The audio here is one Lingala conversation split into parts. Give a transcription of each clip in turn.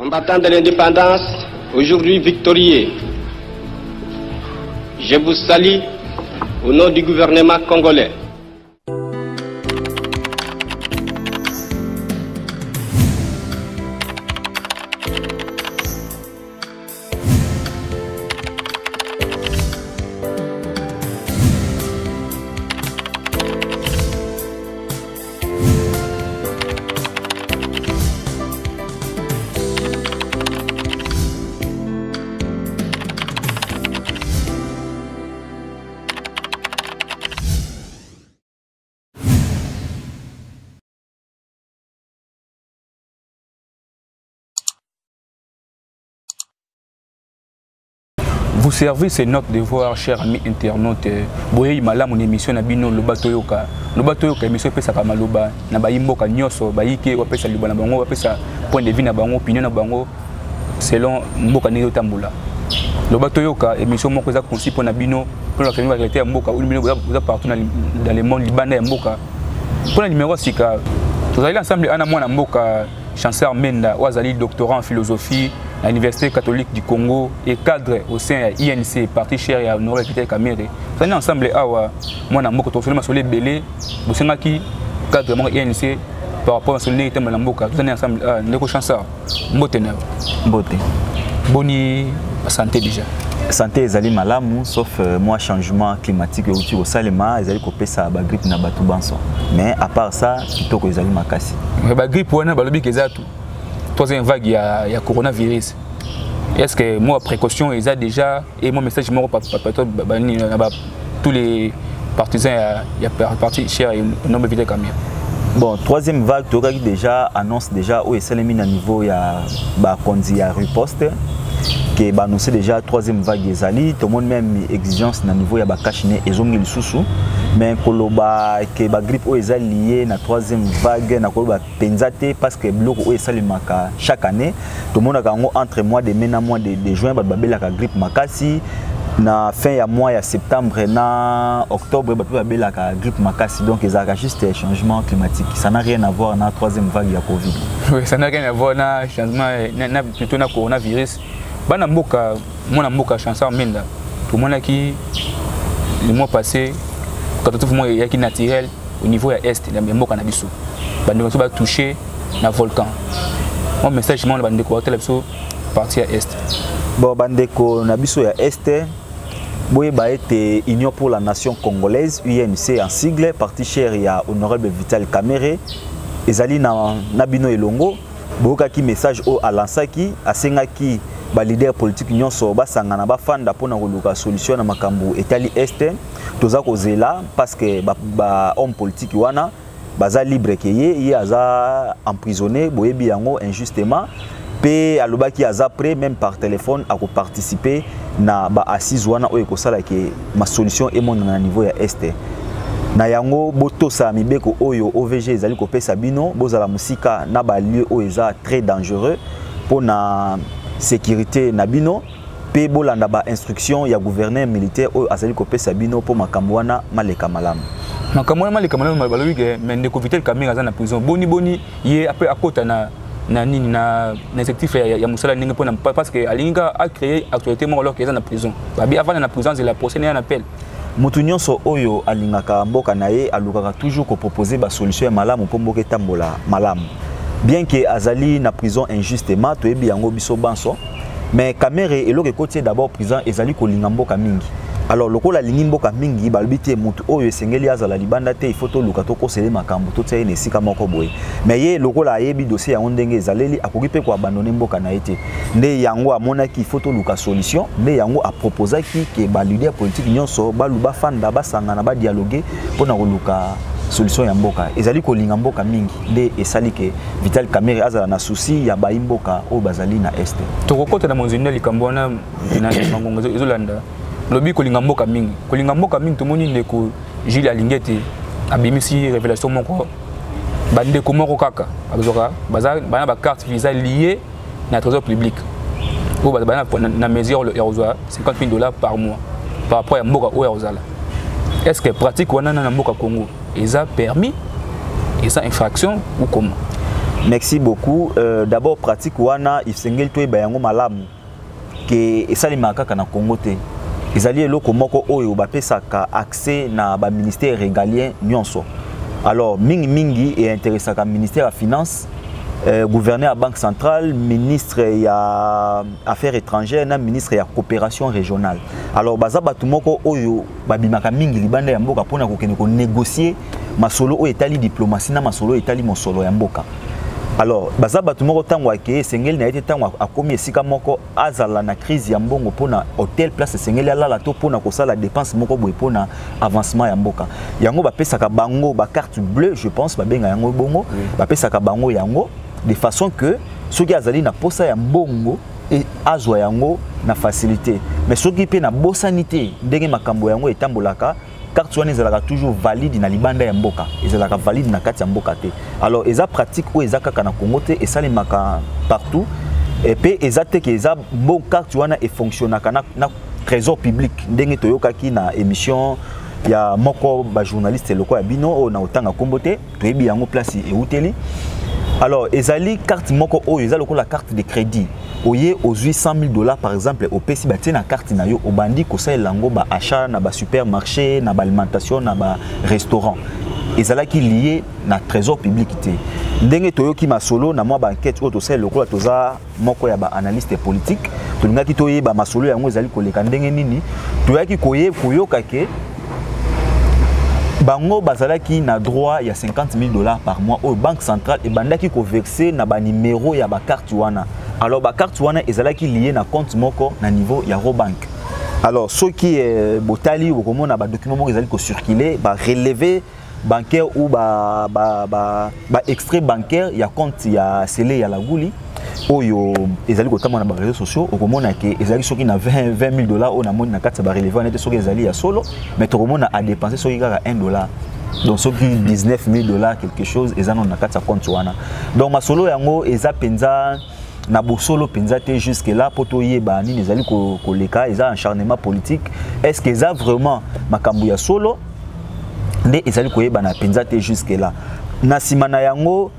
Combattants de l'indépendance, aujourd'hui victorieux, je vous salue au nom du gouvernement congolais. Vous servez, c'est notre devoir, chers amis internautes. Boye imala mon émission na bino loba toyoka. Loba toyoka émission pesa ka maloba na bayimboka nyoso bayike wapesa liba na bango wapesa point de vue na bango opinion na bango selon mboka ni tambula. Loba toyoka émission moko za concis pour na bino pour la réalité ya mboka ou bino vous partout dans le monde libanais ya mboka. Pour le numéro sika. Vous allez ensemble ana mwana mboka Chancellor Menda Wazali doctorant en philosophie à l'Université catholique du Congo et cadre au sein de l'INC, parti cher et honoré Peter Kamere. Nous sommes ensemble à moi, je suis sur les belés, nous sommes qui cadre de l'INC par rapport à ce que nous sommes ensemble à Ndeko Chancellor. Beauté. Boni santé déjà. Santé ezali malamu sauf moi changement climatique outi au salema ezali ko pesa ba grippe na batu banso. Mais à part ça, kitoko ezali makasi. Ba grippe wana balobi kezatu. Troisième vague, il y a coronavirus. Est-ce que moi, précaution, ils ont déjà, et mon message, tous les partisans, il y a parti cher et non évité quand même. Bon, troisième vague, tu as déjà annonce déjà où est-ce à niveau il y a kondi à riposte que annoncé déjà troisième vague des ali, tout le monde même exigence na niveau il y a kachine et zongi lisusu. Mais koloba que ba grippe est lié na troisième vague na koloba penzate parce que bloc est salimaka chaque année tout le monde a entre mois de mai na mois de juin ba babela ka grippe makasi na fin ya mois ya septembre na octobre ba babela ka grippe makasi donc ils ont juste changement climatique ça n'a rien à voir na troisième vague ya Covid. Oui, ça n'a rien à voir na changement na plutôt na coronavirus. Bana mboka mona mboka Chancellor Menda tout le monde qui le mois passé quand tout le monde est naturel au niveau de l'Est, il y a un cannabis. Il y a touché le volcan. Mon message, c'est que Bandeko est parti à l'Est. Bon, Bandeko est à l'Est. Il Union pour la Nation Congolaise, UNC en sigle, parti cher, il y a Honorable Vital Kamere. Ezali na Nabino Elongo. Boka message au Alansaki, à Sengaki. Les leaders politiques union soba sangana ba fanda pona koluka solution na makambo etali este toza kozela parce que ba homme politique wana baza libre ke ye aza emprisonné boyebi yango injustement pe alobaki aza prêt même par téléphone à participer na ba assise wana oyo kosala ke ma solution e mona na niveau ya este na yango botosa mibeko oyo OVG ezali ko pesa bino bozala musika na ba lieu oyo eza très dangereux pona sécurité nabino pe bolanda ba instruction ya gouverneur militaire o azali ko pesa bino po makambo wana maleka malamu maleka malamu balobi ke mais Ndeko Vital Kamere aza na prison boni ye après akota na nini na effectif ya musala ninga pona parce que alinga a créé actualité mo alors que aza na prison babi avant na prison de la procès na appel mutu nyonso oyo alingaka mboka na ye alukaka toujours ko proposer ba solution ya malamu po mboka tambola malamu. Bien que azali na prison injustement to ebi yango biso banso mais Kamere eloko côté d'abord prison ezali ko linga mboka mingi alors lokola lingi mboka mingi balbite mutu oyo esengeli azala libanda te il faut to luka to kosele makambo to tsaye nesika moko boye mais ye lokola ayebi dossier yango ndenge ezaleli akoki pe ko abandonner mboka na ete nde yango amonaki il faut to luka solution nde yango a proposaki ke ba leader politique nyonso baluba fanda basangana ba dialoguer pona ko luka solution ya mboka ezali ko linga mboka mingi nde esali ke Vital Kamere azala na souci ya baimboka o bazali na este tokokota na monzina likambo na mangongo ezolanda lobi ko linga mboka mingi tomoni Ndeko Jules Alingete abimisi révélation moko bandeko moko kaka azoka bana ba carte visa liée na trésor public o bana na mesure ya rozwa $50,000 par mois par rapport à mboka o ya rozala. Est-ce que pratique wana na mboka Congo ils a permis et ça infraction ou comment Merci beaucoup. D'abord, pratique wana ifsengel to bayango malamu que esalima kaka na Congo te. Ezali eloko moko oyo bapesaka accès na ba ministère régalien nyonso. Alors mingi est intéressé à ministère de la Finance, gouverneur à la Banque centrale, ministre ya Affaires étrangères, na ministre ya Coopération régionale. Alors baza batumoko oyo babimaka mingi libanda ya mboka pona ko négocier masolo o etali diplomatie na masolo etali mosolo ya mboka. Alors baza batumoko tango ake sengeli na été tango akomi esika moko azala na crise ya mbongo pona hôtel place sengeli ala to pona ko sala dépense moko boy pona avancement ya mboka. Yango bapesaka bango ba carte bleue, je pense babenga yango bongo, bapesaka bango yango de façon que soki azali na posa ya mbongo et azwa yango na facilité. Mais soki pe na bosanité ndenge makambo yango etambolaka carte wana ezalaka toujours valide na libanda ya mboka, ezalaka valide na kati ya mboka te. Alors eza pratique o eza kaka na Congo te esalemaka partout et pe eza te ke eza bon carte wana e fonctionnaka na trésor public ndenge toyokaki na émission ya moko ba journaliste loko ya bino o na otanga kombo te toyebi yango place e uteli. Alors ezali carte moko o eza lokola carte de crédit. Oye aux $800 000 par exemple au PC batie na carte na yo obandi ko sa elango ba achat na ba supermarché na ba alimentation na ba restaurant ezalaki lié na trésor public te ndenge toyoki masolo na mwa ba enquête o to sa lokola toza moko ya ba analyste politique tolingaki toyeba masolo yango ezali koleka ndenge nini toyaki koyoka ke bango bazalaki na droit ya $50 000 par mois au banque centrale et bandaki ko verser na ba numéro ya ba carte wana. Alors ba carte wana ezalaki lié na compte moko na niveau ya Robank. Alors ceux qui botali ou comment na ba document moko ezali ko circuler ba relevé bancaire ou ba extrait bancaire ya compte ya Sele ya Laguli oyo ezali ko tamona ba réseaux sociaux okomona ke ezali soki na $20 000 o na moni na kati ba relevé na te soki ezali ya solo mais tokomona a dépenser soki kaka $1. Donc soki $19 000 quelque chose ezano na kati ya compte wana. Donc masolo yango eza penza na bosolo penza te jusque là poto yeba nini ezali ko leka eza acharnement politique. Est-ce que eza vraiment makambu ya solo nde ezali ko yeba na penza te jusque là. Na simana yango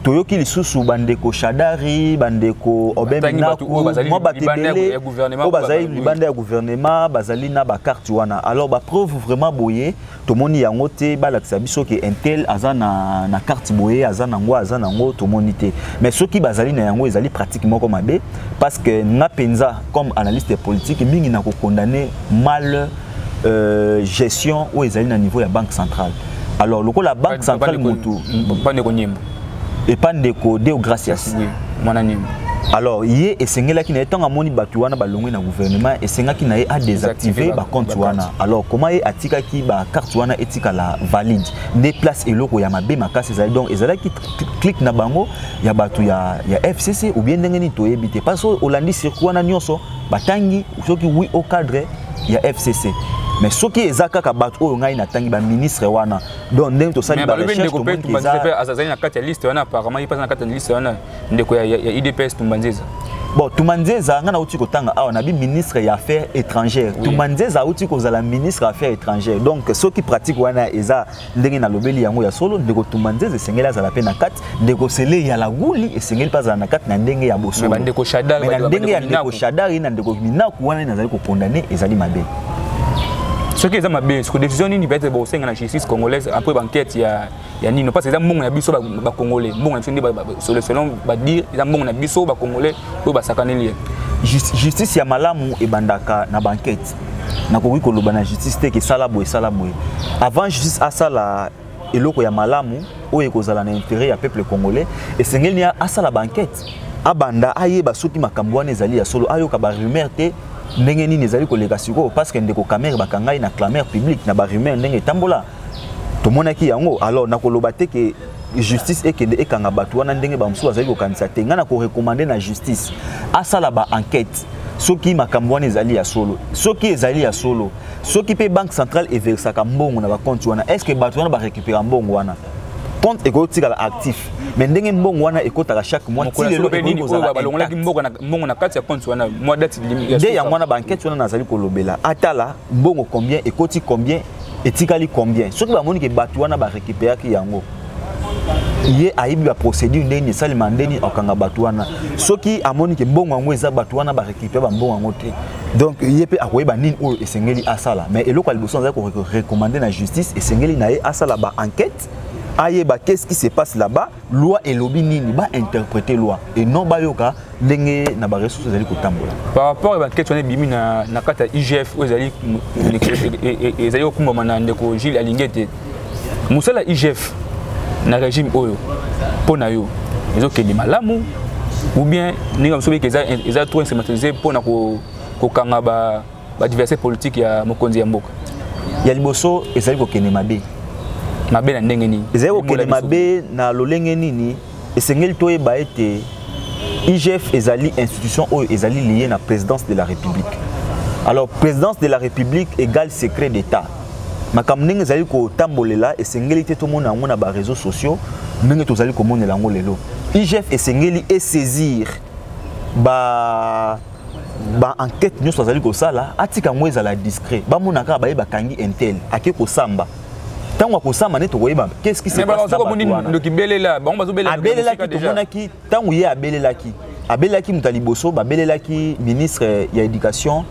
toyoki lisusu bandeko Shadari bandeko Obemina mo batebele o bazali libanda ya gouvernement bazali na ba carte wana. Alors ba preuve vraiment boye tomoni yango te balakisa biso ke intel azana na carte boye azana ngo azana ngo tomoni te. Mais soki bazali na yango ezali pratique moko mabe parce que nga penza comme analyste politique mingi na ko condamner mal gestion ou ezali na niveau ya banque centrale. Alors lokola banque centrale mutu pas ne konyemba et pas de Deo Gracias. Oui, mon anime. Alors, hier, et c'est là qui n'a pas moni batuana balongé na gouvernement et c'est là qui n'a a désactivé ba compte wana. Alors, comment est atika qui ba carte wana etika la valide. Des places et loko ya mabe makase za donc ezala qui clique na bango ya batu ya FCC ou bien ndenge ni toyebite parce que Hollandi circuit wana nyonso batangi soki oui au cadre ya FCC. Mais ce qui est zaka kabatu o ngai na tangi ba ministre wana donc ndenge to sali ba recherche to moni za azazali na kati ya liste wana apparemment il passe na kati ya liste wana ndeko ya IDPS Tumbanzeza. Bon Tumbanzeza nga na uti ko tanga awa na bi ministre ya affaires étrangères. Oui. Tumbanzeza uti ko zala ministre affaires étrangères. Donc ceux qui pratiquent wana eza ndenge na lobeli yango ya solo ndeko Tumbanzeza sengela za la pe na kati ndeko Sele ya Laguli esengeli pa za na kati na ndenge ya bosolo. Mais ndeko Shadari na ndenge ya ndeko Shadari na ndeko Minaku wana nazali ko condamner ezali mabe. Ce qui est ma bien, ce que décision ni peut être bon c'est la justice congolaise après enquête ya nino parce que ça mon na biso ba congolais bon na findi ba selon ba dire ça mon na biso ba congolais to ba sakaneli justice ya malamu e bandaka na banquette na ko ko loba na justice te ke sala boy avant justice asala eloko ya malamu o ekozala na intérêt ya peuple congolais et sengeli ni asala banquette abanda ayeba soki makambo wana ezali ya solo ayoka ba rumeur te ndenge nini ezali koleka siko parce que ndeko camère bakangai na clameur public na ba rumeur ndenge tambola to monaki yango alors na koloba te ke justice ekende ekanga batu wana ndenge ba msusu azali ko kanisa te ngana ko recommander na justice asala ba enquête soki makambo wana ezali ya solo soki ezali ya solo soki pe banque centrale eversaka mbongo na ba compte wana est-ce que batu wana ba récupérer mbongo wana compte ekotika actif mais ndenge mbongo wana ekotaka chaque mois ti lelo balongolaki mbongo na kati ya compte wana mois date limite de ya mwana banquette wana nazali kolobela atala mbongo combien ekoti combien etikali combien soki ba moni ke batu wana ba récupérer ki yango ye aibi ba procédure ndeni salima ndeni okanga batuana soki amoni ke mbongo yango eza batuana ba récupérer ba mbongo yango te donc ye pe akoyeba nini oyo esengeli asala mais eloko liboso nza ko recommander na justice esengeli na ye asala ba enquête ayeba qu'est-ce qui se passe là-bas loi et lobby nini ba interpréter loi et non ba yoka ndenge na ba ressources ezali kotambola par rapport à enquête on est bimi na kata IGF ezali ezali okumba na ndeko Gilles Alingete musala IGF na régime oyo pona yo ezokende malamu ou bien ninga msobe ke eza trop instrumentalisé pona ko kanga ba adversaire politique ya mokonzi ya mboka ya liboso ezali kokende mabe mabe na ndenge nini ezali kokende mabe na lolenge nini esengeli toyeba ete IGF ezali institution oyo ezali liée na présidence de la République. Alors présidence de la République égale secret d'État. Makambo ndenge ezali kotambolela esengeli te tomona yango na ba réseaux sociaux ndenge tozali komonela yango lelo. IGF esengeli saisir ba enquête nyonso azali kosala atika ngo ezala discret bamona kaka bayeba kangi intel ake kosamba tango kosamba ne tokoyeba qu'est-ce qui se passe là ndoki belela bango bazobelela abelelaki tomonaki tango ye abelelaki mutaliboso babelelaki ministre ya éducation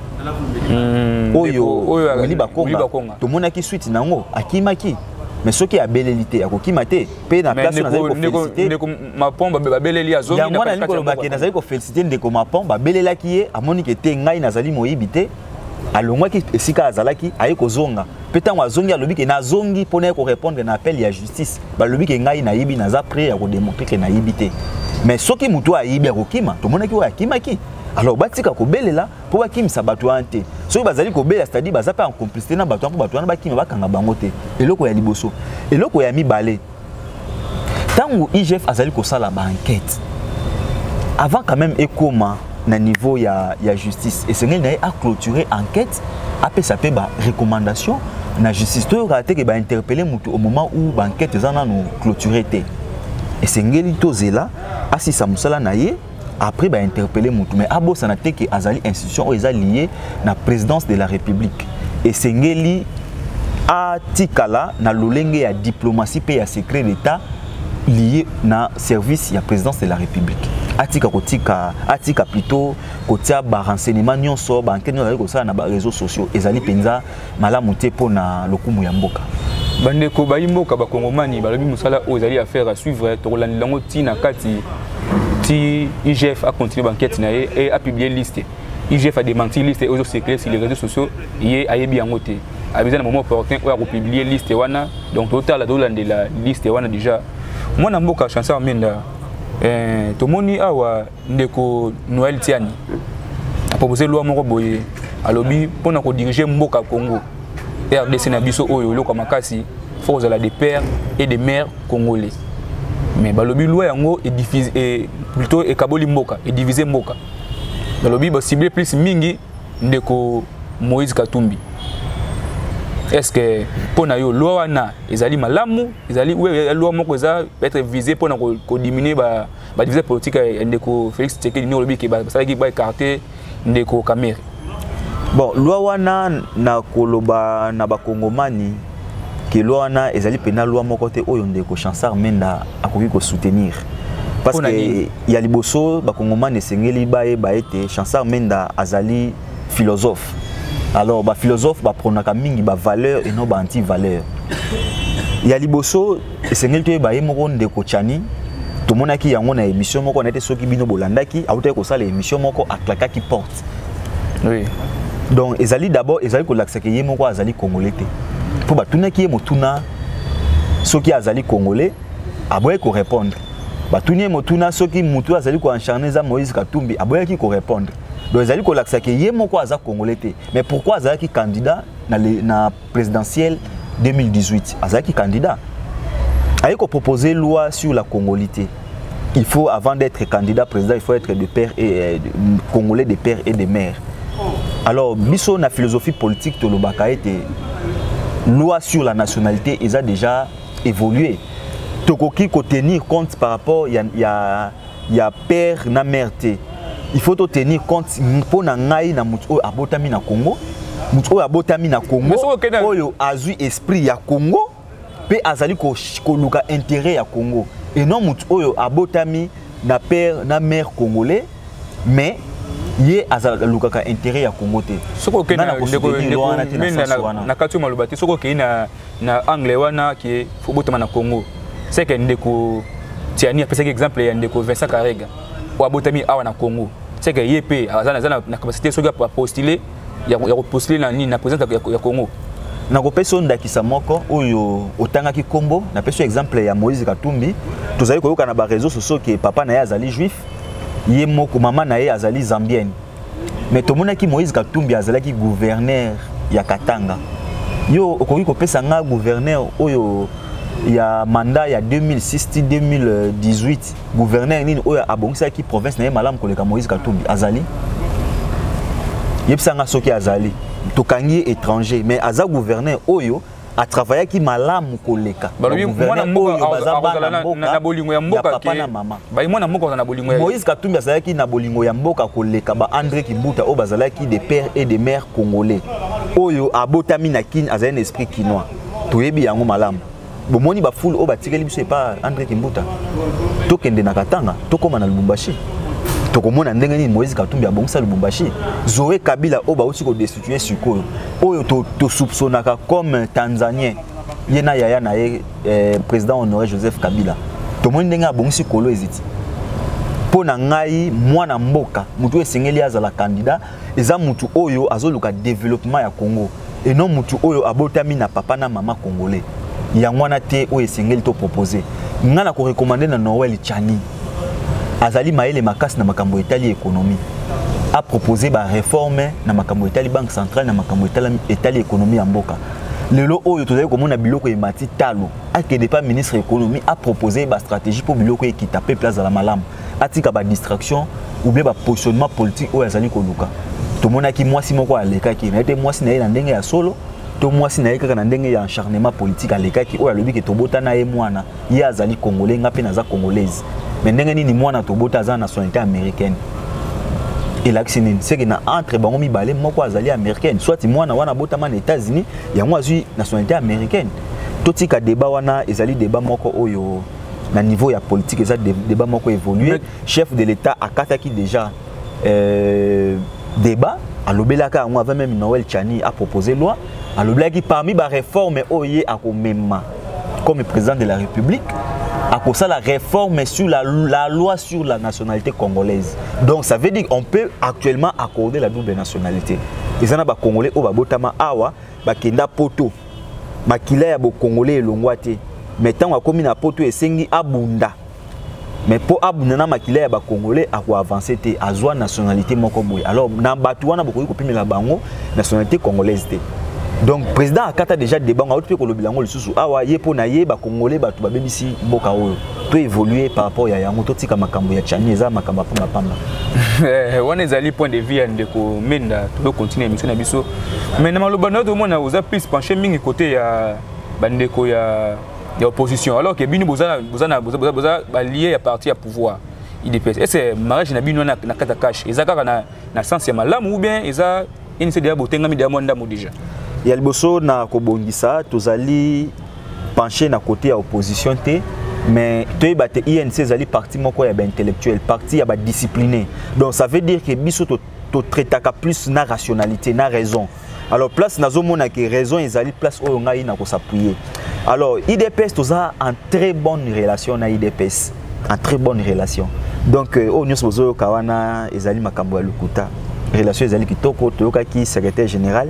oyo Willy Bakonga tomonaki suite nango akimaki mais soki abeleli te akokima te pe na place na zali ko féliciter ndeko mapomba babeleli azongi na mwana liko lobaki nazali ko féliciter ndeko mapomba babelelaki ye amoni ke te ngai nazali moyibi te alongwaki esika azalaki aye kozonga pe tango azongi alobi ke nazongi pona ko répondre na appel ya justice balobi ke ngai nayibi naza prêt ya ko démontrer ke nayibi te mais soki mutu ayibi akokima tomonaki oyo akimaki alors batika kobelela po bakimisa bato ante soki bazali kobela c'est-à-dire baza pe en complicité na bato po bato wana bakima bakanga bango te eloko ya liboso eloko ya mibale tango IGF azali kosala ba enquête avant quand même ekoma na niveau ya justice esengeli na ye a clôturer enquête apesa pe ba recommandation na justice to raté ke ba interpeller mutu au moment où ba enquête ezana no clôturer te esengeli tozela asisa musala na ye après ba interpeller mutu mais abosa na te ke azali institution oyo eza liée na présidence de la République esengeli atikala na lolenge ya diplomatie pe ya secret d'État lié na service ya présidence de la République atika plutôt kotia ba renseignement nyonso ba enquête nyonso ko sala na ba réseaux sociaux ezali penza malamu te pona lokumu ya mboka bandeko bayimboka bakongomani balobi musala oyo ezali affaire à suivre tokolanda lango tina kati ti IGF a continué l'enquête et a publié liste. IGF a démenti liste aux secrets sur les réseaux sociaux et a yebi en côté. A besoin d'un moment opportun où a publié liste wana donc total de la liste wana déjà. Moi na mboka chanson menda tomoni awa ndeko Noël Tiani a proposé loi moko boye alobi pona ko diriger mboka Congo. RDC na biso oyo loko makasi faut aux des pères et des mères congolais. Mais balobi loi yango est diffusé et plutôt et kaboli mboka et divisé mboka. Balobi ba cibler plus mingi ndeko Moïse Katumbi. Est-ce que pona yo loi wana ezali malamu ezali ouais loi moko eza être visé pona ko diminuer ba diviser politique ndeko Félix Tshisekedi ni lobi ke ba salaki ba écarter ndeko Kamere. Bon loi wana na koloba na bakongomani que loi wana ezali pena loi moko te oyo ndeko Chancard Menda akoki ko soutenir parce que ya liboso bakongomani esengeli ba ete Chancard Menda azali philosophe. Alors ba philosophe ba pronaka mingi ba valeur et non ba anti valeur. Ya liboso esengeli to ba moko ndeko Chani to monaki yango na émission moko na ete soki bino bolandaki auta ko sala émission moko aklaka qui porte. Oui. Donc ezali d'abord ezali ko laksa ke yemoko azali congolais te. Pour batuna ki motuna soki azali congolais aboye ko répondre. Batuni motuna soki mutu azali ko encharner za Moïse Katumbi aboye ki ko répondre. Donc ezali ko laksa ke yemoko azali congolais te. Mais pourquoi azali candidat na présidentielle 2018 azali candidat a proposé loi sur la congolité. Il faut avant d'être candidat président il faut être de père et congolais de père et de mère. Alors biso na philosophie politique to lobaka ete loi sur la nationalité ils a déjà évolué. Tokoki ko tenir compte par rapport ya père na mère te. Il faut tenir compte pour na ngai na mutu o abotami na Congo. Mutu o abotami na Congo. Oyo azui esprit ya Congo. pe azali ko luka intérêt ya Congo et non mutu oyo abotami na père na mère congolais mais ye azala luka ka intérêt ya Congo te soko ke na katu malobati soko ke na anglais wana ki fobotama na Congo c'est que ndeko tiani apesa exemple ya ndeko Vincent Karega o abotami awa na Congo c'est que yep azana na capacité soki pour postuler ya postuler na nini na président ya Congo na kopesa ndakisa moko oyo otangaki kombo na pesa exemple ya Moïse Katumbi tozali koyoka na ba réseaux sociaux que papa na ye azali juif ye moko mama na ye azali zambienne mais tomonaki Moïse Katumbi azalaki gouverneur ya Katanga yo okoki kopesa nga gouverneur oyo ya mandat ya 2006-2018 gouverneur nini oyo abongisaki province na ye malamu koleka Moïse Katumbi azali yebisa nga soki azali tokangi étranger mais aza gouverneur oyo a travaillé qui malamu koleka na bolingo ya mboka ke ba mwana mboka na bolingo ya Moïse Katumbi azalaki na bolingo ya mboka koleka ba André Kibuta o bazalaki des pères et des mères congolais oyo abotami na kin azali na esprit kinois toyebi yango malamu bomoni ba foule o batikeli biso pas André Kibuta tokende na Katanga tokoma na Lubumbashi tokomona ndenge nini Moïse Katumbi abongisa Lubumbashi Zoé Kabila o bauti ko destituer sikoyo oyo to soupçonnaka comme tanzanien yena yaya na président honoré Joseph Kabila tomoni ndenge abongisi kolo eziti pona ngai mwana mboka mutu esengeli azala candidat eza mutu oyo azoluka développement ya Congo et non mutu oyo abotami na papa na mama congolais ya mwana te oyo esengeli to proposer ngana ko recommander na Noël Tchani azali maele makasi na makambo etali économie a proposé ba réforme na makambo etali banque centrale na makambo etali économie ya mboka lelo oyo tozali komona biloko emati talo akende pas ministre économie a proposé ba stratégie pour biloko ekita pe place à la malamu atika ba distraction ou bien ba positionnement politique oyo azali koluka tomona ki mwasi moko alekaki na ete mwasi na ye na ndenge ya solo to mwasi na ye kaka na ndenge ya acharnement politique alekaki oyo alobi ke tobota na ye mwana ye azali congolais nga pe naza congolaise mais ndenge nini mwana tobota za nationalité américaine et l'accent c'est que na entre bango mibale moko azali américaine soit mwana wana botama na États-Unis yango azui nationalité américaine totika débat wana ezali débat moko oyo na niveau ya politique eza débat moko évolué chef de l'état akataki déjà débat alobelaka yango avant même Noël Tchani a proposé loi alobelaki parmi ba réforme oye akomema comme président de la République à cause de la réforme sur la loi sur la nationalité congolaise. Donc ça veut dire qu'on peut actuellement accorder la double nationalité. Les gens congolais au babotama awa bakenda poto makila ya bo congolais elongwate mais tant a commis na poto esengi abunda mais pour abunda na makila ya ba congolais a ko avancer te azwa nationalité moko boy alors na batu wana bokoki kopimela bango nationalité congolaise te. Donc le président a déjà débat en autre que le bilan le sous awa ye pona ye ba congolais ba tuba BBC boka oyo to évoluer par rapport ya yango totika makambo ya Tchani eza makambo pamba pamba wana ezali point de vue ndeko menda to continuer émission na biso mais na maloba na to mona oza plus pencher mingi côté ya bandeko ya opposition alors que bino boza ba lié ya parti ya pouvoir IDPS est-ce mariage na bino na kata cash ezaka na sens ya malamu ou bien eza une c'est déjà botenga mi de monda mo déjà ya liboso na kobongisa tozali pencher na côté ya opposition te mais toyeba te INC ezali parti moko ya ba intellectuel parti ya ba discipliné donc ça veut dire que biso to traitaka plus na rationalité na raison alors place nazomona que raison ezali place oyo ngai na ko s'appuyer alors IDPS toza en très bonne relation na IDPS en très bonne relation donc o nyos bozo kawana ezali makambo ya lukuta relation ezali kitoko toyoka ki secrétaire général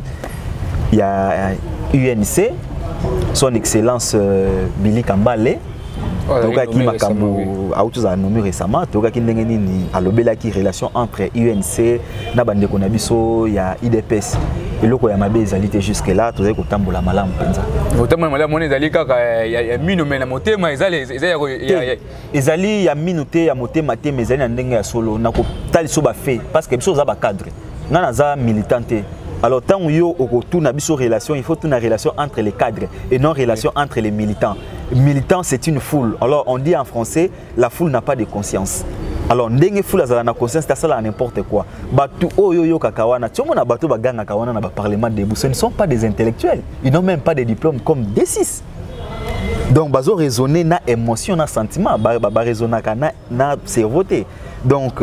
il y a UNC son excellence Billy Kambale toyoka ki makambo autuza nommé récemment toyoka ki ndenge nini alobela ki relation entre UNC na bandeko na biso ya IDPS eloko ya mabe ezali te jusque là tozali kotambola malamu penza kotambola malamu ezali kaka ya mino mena motema ezali ya mino te ya motema te mais ezali na ndenge ya solo na kotaliso ba fait parce que biso za ba cadre ngana za militant. Alors tant où yo autour biso relation, il faut une relation entre les cadres et non relation entre les militants. Militant c'est une foule. Alors on dit en français la foule n'a pas de conscience. Alors ndenge foule azala na conscience ça là n'importe quoi. Batu oyo kakawana, tu mona batu baganga kawana na ba parlement debout, ce ne sont pas des intellectuels. Ils n'ont même pas de diplôme comme D6. Donc bazo raisonner na émotion na sentiment ba raisonner na cerveau te. Donc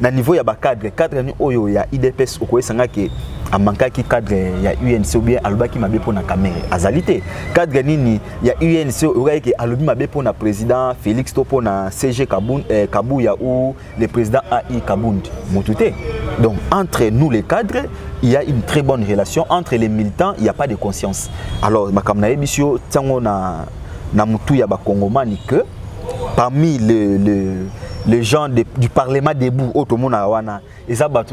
na niveau ya ba cadre ni oyo ya IDPS okoyesanga ke amanka ki cadre ya UNC ou bien alobaki mabe pona caméra azalité cadre nini ya UNC okoyeke ke alobi mabe pona président Félix to pona CG Kabuya ou le président AI Kabundi motute. Donc entre nous les cadres il y a une très bonne relation, entre les militants il n'y a pas de conscience. Alors makamna ebisio tango na mutu ya ba Congomani que parmi les gens du Parlement debout, et ça bat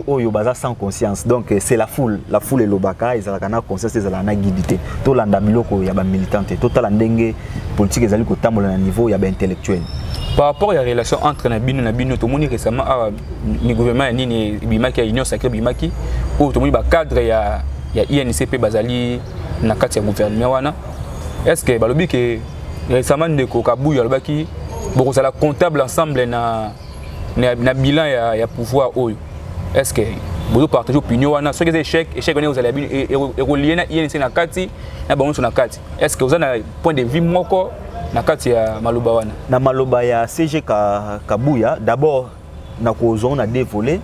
sans conscience. Donc c'est la foule et l'obaka, ils ont la conscience, ils ont la guidité. Tout l'andamiloko, il y a des militants, tout l'andenge politique, ils ont le niveau, il y a des intellectuels. Par rapport à la relation entre Nabino et Nabino, tout le monde récemment, le gouvernement ni Bimaki, l'Union sacrée Bimaki, ou tout le monde cadre, il y a INCP Bazali, Nakati gouvernement. Est-ce que Balobi que récemment de Kokabou, il y a le qui bon, ça la comptable ensemble na bilan ya pouvoir oyo. Est-ce que vous partagez opinion wana ceux qui échec vous allez et relier na INC na kati na bango na kati. Est-ce que vous avez un point de vue moko na kati ya maloba wana? Na maloba ya CG Kabuya d'abord na kozon na deux volets.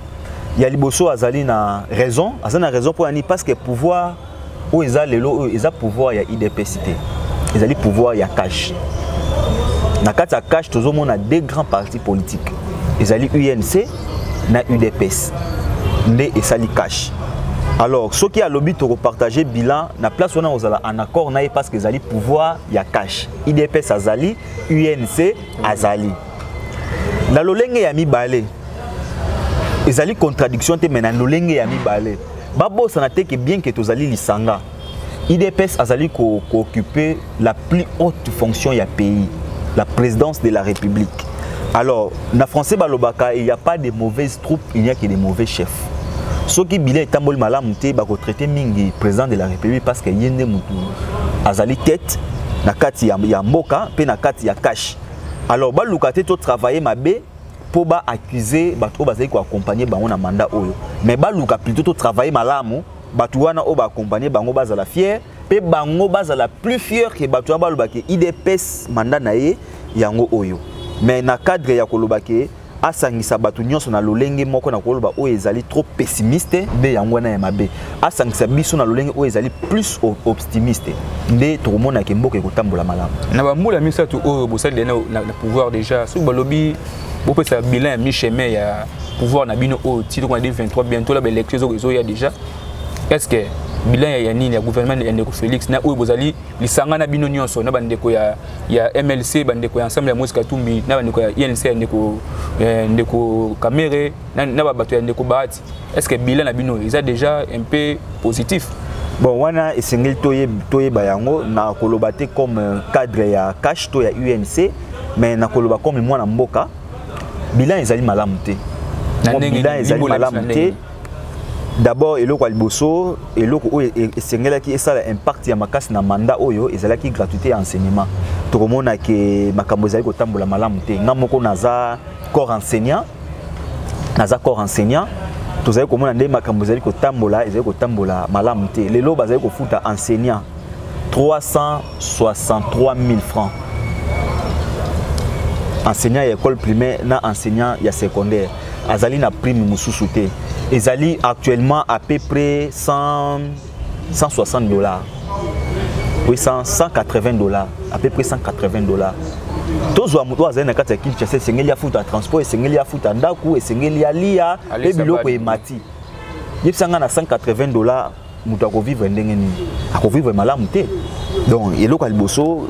Il y a liboso azali na raison pour ani parce que pouvoir o eza lelo eza pouvoir ya IDPCT. Ezali pouvoir ya cash. Na kati ya cash tozomona na deux grands partis politiques. Ezali UNC na UDPS. Nde esali cash. Alors ceux qui a lobby to partager bilan na place on a en accord na parce que ezali pouvoir ya cash. IDPS azali, UNC azali. Na lolenge ya mibale. Ezali contradiction te mais na lolenge ya mibale. Babo ça na te que bien que tozali lisanga. IDPS azali ko occuper la plus haute fonction ya pays. La présidence de la République. Alors, na français balobaka, il n'y a pas de mauvaises troupes, il n'y a que des mauvais chefs. Ceux qui bilé tambol malamute bako traité mingi président de la République parce que yende mutu azali tête na kati ya mboka pe na kati ya cash. Alors balukate to travailler mabe pour ba accuser bato bazali ko accompagner bango na mandat oyo. Mais baluka plutôt to travailler malamu bato wana o ba accompagner bango bazala fier. Pe bango bazala plus fier que bato balobake IDPS mandat na ye yango oyo. Mais na cadre ya kolobake asangisa bato nyonso na lolenge moko na koloba o ezali trop pessimiste nde yango na mabe. Asangisa biso na lolenge o ezali plus optimiste nde tokomona ke mboka ekotambola malamu. Na bambula misatu o bosali na pouvoir déjà sous balobi bo pesa bilan mi-chemin ya pouvoir na bino o titre ko 2023 bientôt la élection zo ya déjà. Est-ce que bilan ya nini ya gouvernement ya ndeko Félix na oyo bozali lisanga na bino nyonso na bandeko ya MLC bandeko ya ensemble ya Moïse Katumbi na bandeko ya INC ya ndeko Kamere na bato ya ndeko Bahati. Est-ce que bilan na bino est déjà un peu positif? Bon wana esengeli toye bayango na kolobate comme cadre ya cash to ya UNC mais na koloba comme mwana mboka bilan ezali malamu te. Bilan ezali malamu te. D'abord eloko liboso eloko oyo esengelaki esala impact ya makasi na mandat oyo ezalaki gratuité ya enseignement tokomona ke makambo ezali kotambola malamu te nga moko naza corps enseignant tozali komona nde makambo ezali kotambola malamu te lelo bazali kofuta enseignant 363 000 francs enseignant ya école primaire na enseignant ya secondaire azali na prime mususu te. Ezali actuellement à peu près $160. Oui, $180. À peu près $180. Tous les gens qui ont été Kinshasa, ils ont fait un transport, ils ont fait un daku, ils ont lia, et biloko et mati. Ils ont $180. Mutu akovivre ndenge akovivre malamu te. Donc eloko liboso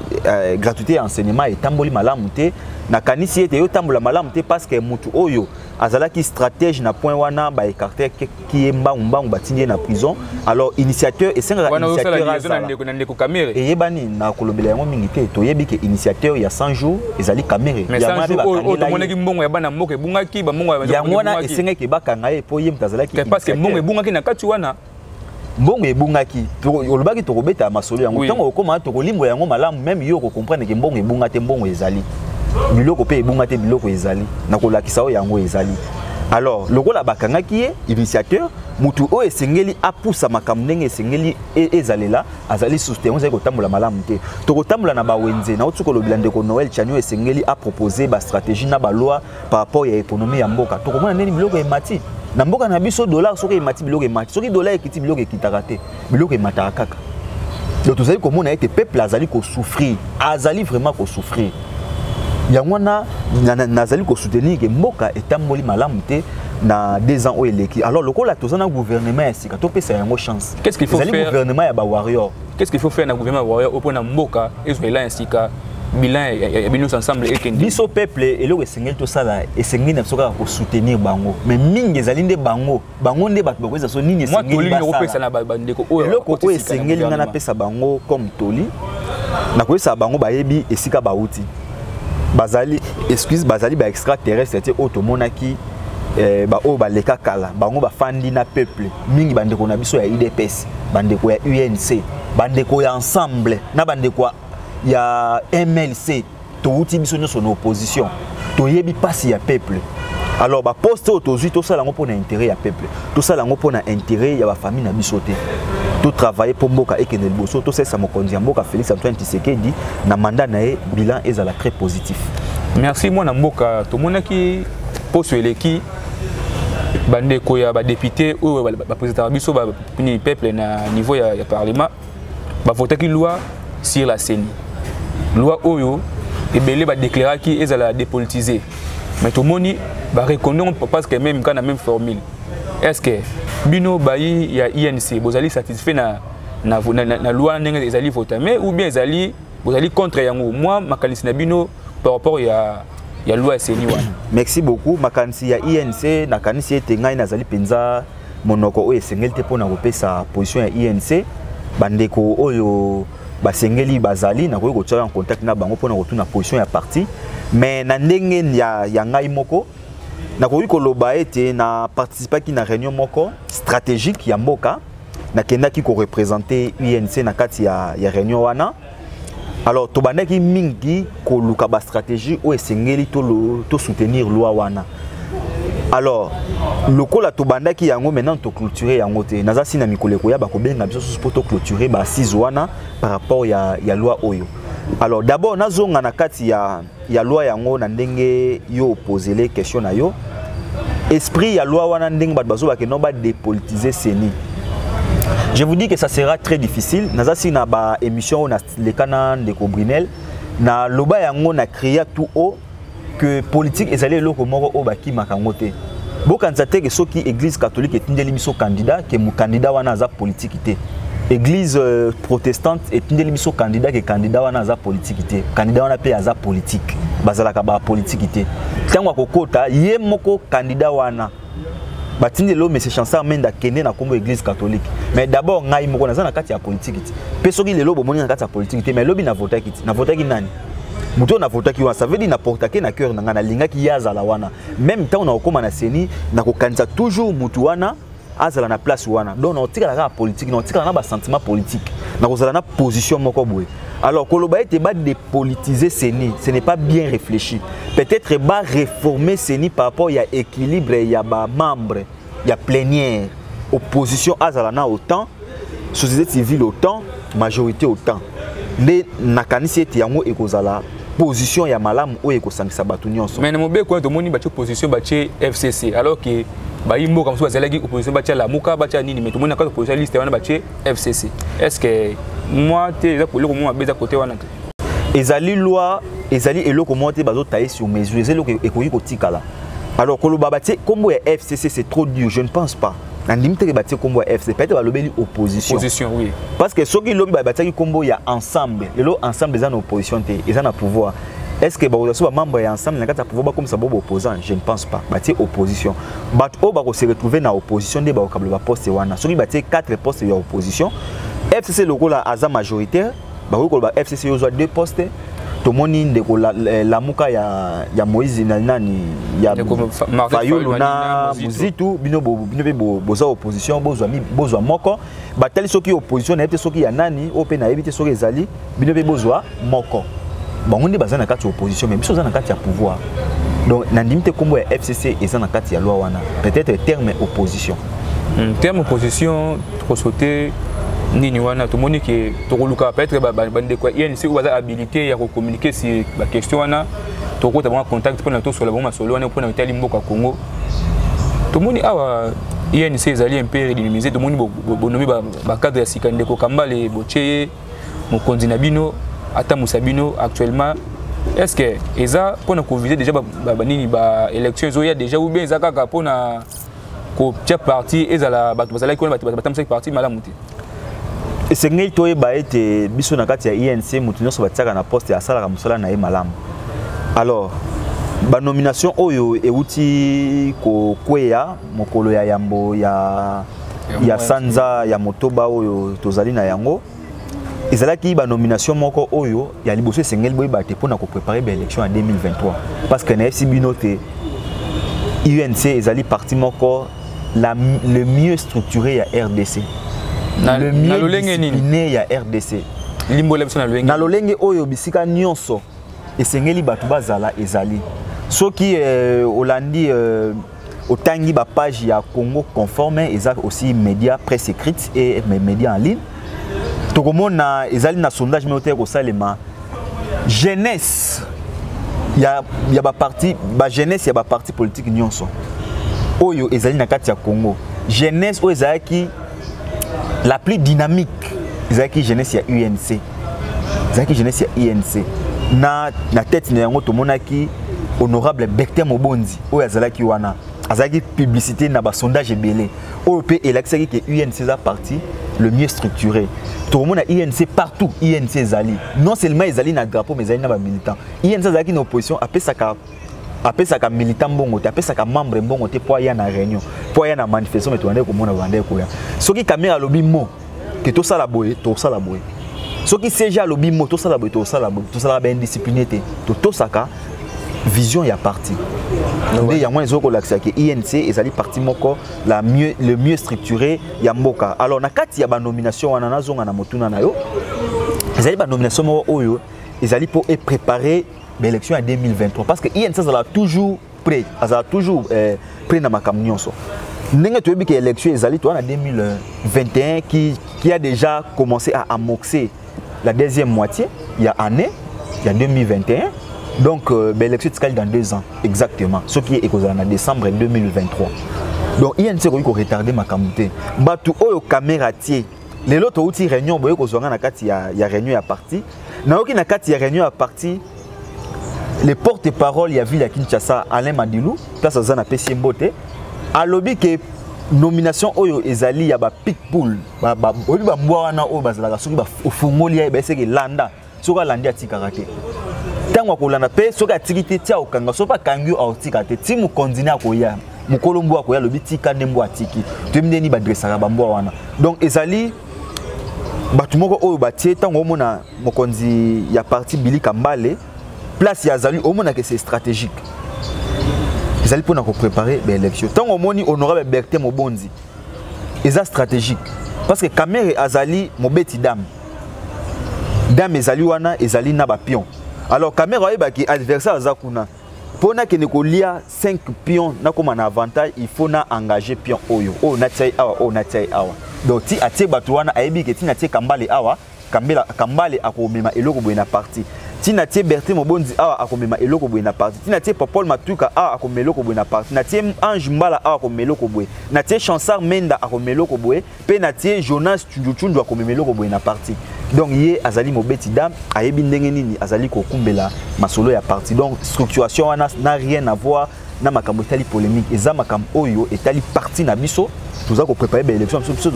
gratuité enseignement etamboli malamu te na kanisi ete yo tambola malamu te parce que mutu oyo azalaki stratège na point wana ba écarter qui mbangu batindie na prison. Alors initiateur esengaka initiateur azala ndeko Kamere eyebani na kolobela yango mingi te toyebi ke initiateur ya 100 jours ezali Kamere ya mabe bakangela moneki mbongo ya bana mboke bungaki ba mbongo ya wana esengaki bakanga ye po yem tazalaki parce que mbongo bungaki na kati wana mbongo ebungaki olobaki tokobeta masolo yango ntango okoma tokolimbo yango malamu même yo comprendre ke mbongo ebunga te mbongo ezali biloko pe ebunga te biloko ezali na kolakisa o yango ezali. Alors le rôle bakanga qui est initiateur mutu o esengeli apusa makamnenge esengeli ezalela azali soutenir za kotambola malamu te to kotambola na ba wenze na otuko lobilande ko Noël Chanyo esengeli a proposer ba stratégie na ba loi par rapport ya économie ya mboka to komona neni biloko emati na mboka na biso dollar soki emati biloko emati soki dollar ekiti biloko ekitaka te biloko emataka kaka donc tozali komona ete peuple azali ko souffrir azali vraiment ko souffrir yango nazali ko soutenir que mboka etamboli malamu te na 2 ans au eleki. Alors le coup là tous un gouvernement ici quand on peut ça une chance. Qu'est-ce qu'il faut faire? Gouvernement ya ba warrior. Qu'est-ce qu'il faut faire dans gouvernement warrior au point na mboka et là ainsi ka bilan ya bino ensemble et kendi. Biso peuple et le sengel to ça là et sengel na soka ko soutenir bango. Mais mingi ezali nde bango nde bato bakoza so nini sengel. Moi toli na kopesa na bandeko oyo. Le ko sengel ngana pesa bango comme toli. Na ko sa bango bayebi esika bauti. Bazali excuse bazali ba extraterrestre te otomonaki ba o ba leka kala bango ba fandi na peuple mingi bandeko na biso ya IDPS bandeko ya UNC bandeko ya ensemble na bandeko ya MLC to uti biso nyonso na opposition to yebi pasi ya peuple. Alors ba poste autozui to sala ngo pona intérêt ya peuple to sala ngo pona intérêt ya ba famille na biso te to travailler pour mboka et que ne bosso to c'est ça mokonzi mboka Félix Antoine Tshisekedi na mandat na e bilan ezala très positif. Merci moi na mboka to monaki poste eleki bandeko ya ba député ou ba président biso ba ni peuple na niveau ya parlement ba voter ki loi sur la CENI loi oyo ebele ba déclarer ki ezala dépolitiser mais to moni ba reconnaître parce que même quand na même formule est-ce que bino bayi ya INC bozali satisfait na loi ndenge ezali voter mais ou bien ezali bozali contre yango moi makanisi na bino par rapport ya loi CENI wana. Merci beaucoup makanisi ya INC na kanisi ete ngai nazali penza monoko oyo esengeli te pona kopesa position ya INC bandeko oyo basengeli bazali na koyo kotia en contact na bango pona kotuna position ya parti mais na ndenge ya ngai moko na koyi koloba ete na participer ki na réunion moko stratégique ya mboka na kendaki ko représenter UNC na kati ya réunion wana. Alors to bandaki mingi ko luka ba stratégie o esengeli to soutenir loi wana. Alors lokola to bandaki yango maintenant to clôturer yango te naza sina mikoleko ya ba ko benga biso pour to clôturer ba assise wana par rapport ya loi oyo. Alors d'abord nazonga na kati ya loi yango na ndenge yo poser les questions na yo esprit ya loi wana ndenge bat bazo ba ke no ba dépolitiser CENI. Je vous dis que ça sera très difficile. Nazasi na ba émission na le canal de Cobrinel na loba yango na créer tout haut que politique ezali loko moko o baki makangote. Bo kanzate ke soki église catholique etindeli biso candidat ke mu candidat wana za politique té. Église protestante etindeli biso candidat ke candidat wana za politique té. Candidat wana pe za politique. Bazalaka ba politique té. Tango kokota ye moko candidat wana batinde lo monsieur Chancard Menda kende na kombo église catholique mais d'abord ngai moko na za na kati ya politique ti pe soki lelo bomoni na kati ya politique te mais lobi na votaki nani muto na votaki wa ça veut dire na portaki na cœur na linga ki yazala wana même temps na okoma na CENI na kokanisa toujours mutu wana azala na place wana donc on tika la politique on tika na ba sentiment politique na kozala na position moko boye. Alors koloba ete ba dépolitiser CENI ce n'est pas bien réfléchi. Peut-être ba réformer CENI par rapport ya équilibre ya ba membre ya plénière opposition azala na autant société civile autant majorité autant ne nakanisi ete yango ekozala position ya malamu oyo ekosangisa bato nyonso. Mais na mobe ko to moni ba position ba FCC alors que ba yimbo comme ça zalaki opposition ba la muka ba nini mais to moni ka opposition liste wana ba FCC. Est-ce que moi te za koloko mo abeza côté wana te ezali loi ezali eloko mo te bazo tailler sur mesure ezelo ekoyi kotikala. Alors koloba ba te kombo ya FCC c'est trop dur, je ne pense pas. Na limite ba te kombo ya FCC peut-être ba lobeli opposition. Opposition oui. Parce que soki lobi ba te kombo ya ensemble, lelo ensemble za na opposition te, eza na pouvoir. Est-ce que ba ozaso ba membre ya ensemble na kata pouvoir ba comme ça bobo opposant, je ne pense pas. Ba te opposition. But o ba ko se retrouver na opposition de ba okablo ba poste wana. Soki ba te 4 postes ya opposition. FCC lokola aza majoritaire, ba ko ba FCC yo zo 2 postes. Tomoni ndeko la muka ya Moïse na nani ya Fayulu na Muzitu bino boza opposition bozwa moko batali soki opposition na ete soki ya nani ope na ebite soki ezali bino be bozwa moko. bangonde baza na kati opposition mais biso za na kati ya pouvoir. Donc nandimite kombo ya FCC eza na kati ya loi wana peut-être terme opposition. Terme opposition trop sauté nini wana to moni que to koluka peut-être bande quoi INC ou baza habilité ya communiquer sur la question wana to ko ta bon contact pour na to sur la bon solo wana pour na itali mboka Congo. To moni awa INC ezali un peu redynamisé to moni bonomi ba cadre ya sikande ko kambale boche mo konzina bino ata musabino actuellement. Est-ce que eza pour nous viser déjà nini ba élection zo ya déjà ou bien eza kaka pour na ko tia parti ezala bazala ko batamsa parti malamu te. Et c'est ngei toye ba ete biso na kati ya INC mutu nyonso batiaka na poste ya sala ka musala na ye malamu. Alors ba nomination oyo euti ko kweya mokolo ya yambo ya sanza ya motoba oyo tozali na yango. Ezalaki ba nomination moko oyo ya liboso esengeli boye bate pona ko préparer ba élection en 2023 parce que na FC Binote UNC ezali parti moko le mieux structuré ya RDC. Le mieux discipliné ya RDC. Limbolé na lolenge. Na lolenge oyo bisika nyonso esengeli batu bazala ezali. Soki Holandi otangi ba page ya Congo conforme eza aussi médias presse écrite et médias en ligne. Tokomona ezali na sondage mais au salema jeunesse ya ba parti ba jeunesse ya ba parti politique nyonso oyo ezali na kati ya Congo jeunesse oyo ezaki la plus dynamique ezaki jeunesse ya UNC ezaki jeunesse ya UNC na tête na yango tomonaki honorable Becter Mobondi oyo azalaki wana azalaki publicité na ba sondage ebele oyo pe elakisaki que UNC za parti le mieux structuré. Tout le monde a INC partout, INC Zali. Non seulement Zali na drapeau, mais Zali na militant. INC Zali qui est en opposition, après ça ka militant bongo, après ça ka membre bongo, pour y aller na réunion, pour y aller na manifestation, mais tu vas comme on a vendu quoi. Ce qui caméra lobby mot, que tout ça la boue, tout ça la boue. Ce qui siège à lobby mot, tout ça la boue, tout ça la boue, tout ça la bien discipliné, tout ça ka vision y a parti. Donc il y a moins de l'accès que INC et Zali parti moko le mieux structuré ya mboka. Alors na kati ya ba nomination wana nazonga na motuna na yo. Zali ba nomination moko oyo ezali pour préparer l'élection en 2023 parce que INC sera toujours prêt, prêt na makambo nyonso. Ndenge to yebi que élection ezali to en 2021 qui a déjà commencé à amorcer la deuxième moitié il y a année, il y a 2021. Donc, l'élection est dans 2 ans, exactement. Ce qui est en décembre 2023. Donc, il y a une série qui retardé ma caméra. Batu oyo caméra tie. Les autres outils réunion, boyo ko zonga na kati ya réunion à parti. Na oki na kati ya réunion à parti. Les porte-parole ya ville ya Kinshasa Alain Madilou, place za na PC Mbote. A lobby que nomination oyo ezali ya ba pitbull, ba mbwa wana oyo bazalaka soki ba ofungoli ya eseke landa. Soka landi atika karaté. Tango kolanda pe soka tikiti tia okanga sopa kangyo autika te ti mu konzina akoya mukolo mbwa akoya lobi tika nembo atiki temndeni ba dressaka ba mbwa wana donc ezali batu moko oyo batie tango omona mokonzi ya parti Billy Kambale place ya zali omona que c'est stratégique ezali pona ko préparer ba élection tango omoni honorable Bertin Mobondi eza stratégique parce que Kamere azali mobeti dame ezali wana ezali na ba pion. Alors, caméra est adversaire à Zakuna. Pour que nous lia 5 pions, nous avons un avantage, il faut engager pion oyo. Oh, natsai awa, oh, natsai awa. Donc, si tu as aibi que tu n'as Kambale awa, Kambale a commémé et l'autre na parti. Si tu as Bertin Mobondi awa a commémé et l'autre na parti. Si tu as Popol Matuka awa a commémé l'autre na parti. Si tu as Ange Mbala awa a commémé l'autre boy. Si tu as Chansar Menda a commémé l'autre boy. Puis si tu as Jonas Tchundouchundu a commémé l'autre na parti. Donc hier azali mobeti dam ayebi ndenge nini azali ko kumbela masolo ya parti. Donc structuration n'a rien à voir na makambo tali polémique eza makambo oyo etali parti na biso toza ko préparer l'élection biso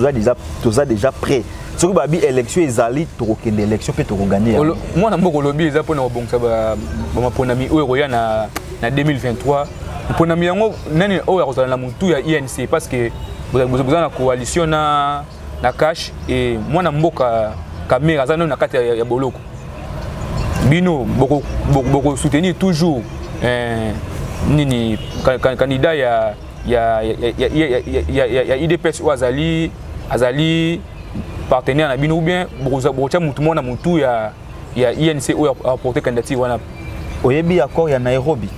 toza déjà prêt. Soki babi élection ezali to kokende élection pe to ko gagner. Moi na mboko lobi eza pona obongisa ba maponami oyo ya na 2023 maponami yango nani oyo akozala na mutu ya INC parce que vous na coalition na cash et moi na mboka caméra ça na kati ya boloko bino boko soutenir toujours nini candidat ya IDPS ou azali partenaire na bino ou bien bocha mutu mona mutu ya il y a INC où a apporté candidature wana oyebi accord ya Nairobi.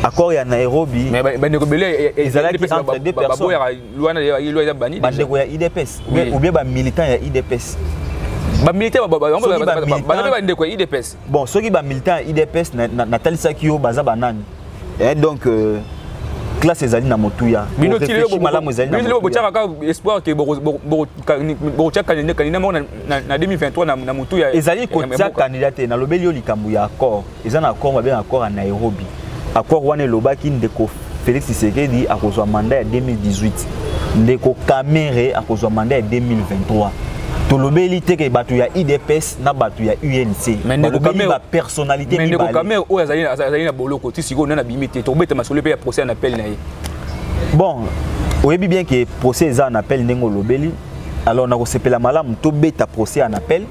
Accord ya Nairobi. Mais bande ko belé ezalaki entre deux personnes. Wana ya bani. Bande ko ya IDPS ou bien ba militant ya IDPS. Ba militant ba ndeko IDPS. Bon, ceux qui ba militant IDPS na talisaki yo baza banani. Et donc classe ezali na motuya. Bino tile malamu ezali na motuya. Bino bochaka espoir que bochaka kanina na 2023 na motuya. Ezali ko tia candidat na lobeli yo likambu ya accord. Ezana accord ba bien accord à Nairobi. Accord wana lobaki ndeko Félix Tshisekedi akozwa mandat ya 2018. Ndeko Kamere akozwa mandat ya 2023. Tolobeli teke batu ya IDPS na batu ya UNC. Balobeli ba personnalité ni ba. Ndeko Kamere o azali na boloko ti siko na bimité to beta masolo pe ya procès en appel na ye. Bon, oyebi bien que procès eza en appel ndengo lobeli. Alors na ko sepela malamu to beta procès en appel.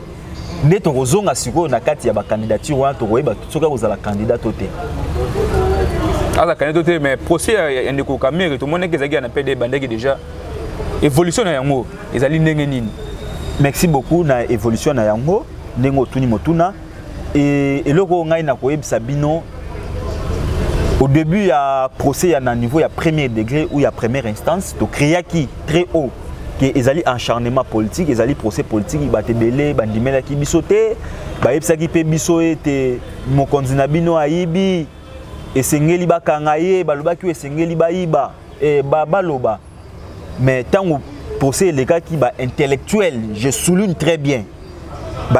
Nde to kozonga siko na kati ya ba candidature wana to koyeba soka kozala candidat toté. Ala candidat toté mais procès ya Ndeko Kamere to mona ke zaki en appel de bandaki déjà évolution na yango ezali ndenge nini. Merci beaucoup na évolution na yango ndengo tuni motuna et eloko ngai na koyebisa bino au début ya procès ya na niveau ya premier degré ou ya première instance to créaki très haut que ezali acharnement politique ezali procès politique batebele bandimelaki biso te bayebisaki pe biso ete mokonzi na bino ayibi esengeli bakanga ye balobaki esengeli bayiba baloba mais tango procès les cas qui intellectuel, je souligne très bien,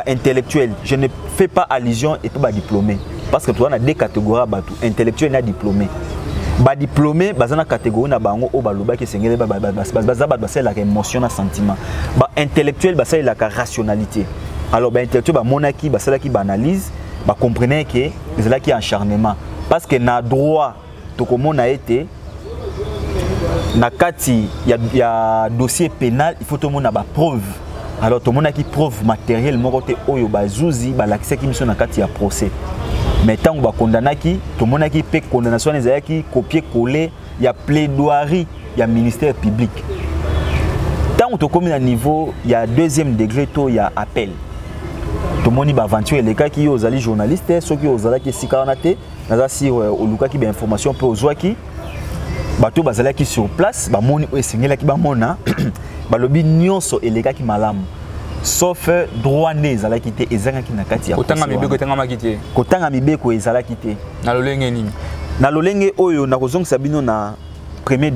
intellectuel, je ne fais pas allusion et pas diplômé parce que tu as deux catégories intellectuel et diplômé. Diplômé, dans la catégorie na bango au baloba qui sengele c'est la émotion na sentiment. Intellectuel c'est la rationalité. Alors intellectuel monaki c'est là qui analyse, comprenez que c'est là qui est acharnement parce que na droit to comme on a été na kati ya dossier pénal il faut tout le monde a preuve alors tout le monde a qui preuve matérielle mon côté oyo bazuzi balakisa ki mission na kati ya procès mais tant ba condamnaki tout le monde a qui peut condamnation les qui copier coller il y a plaidoirie il y a ministère public tant to comme à niveau il y a deuxième degré to il y a appel tout le monde va aventurer les cas qui aux ali journalistes ceux qui aux ala qui sikanate na si oluka ki ba information peut ozwaki bato bazalaki sur place bamoni esengelaki bamona balobi nyonso elekaki malamu sauf droit ne ezalaki te ezangaki na kati ya kotanga mibeko etangamaki te kotanga mibeko ezalaki te na lolenge nini na lolenge oyo na kozongisa bino na premier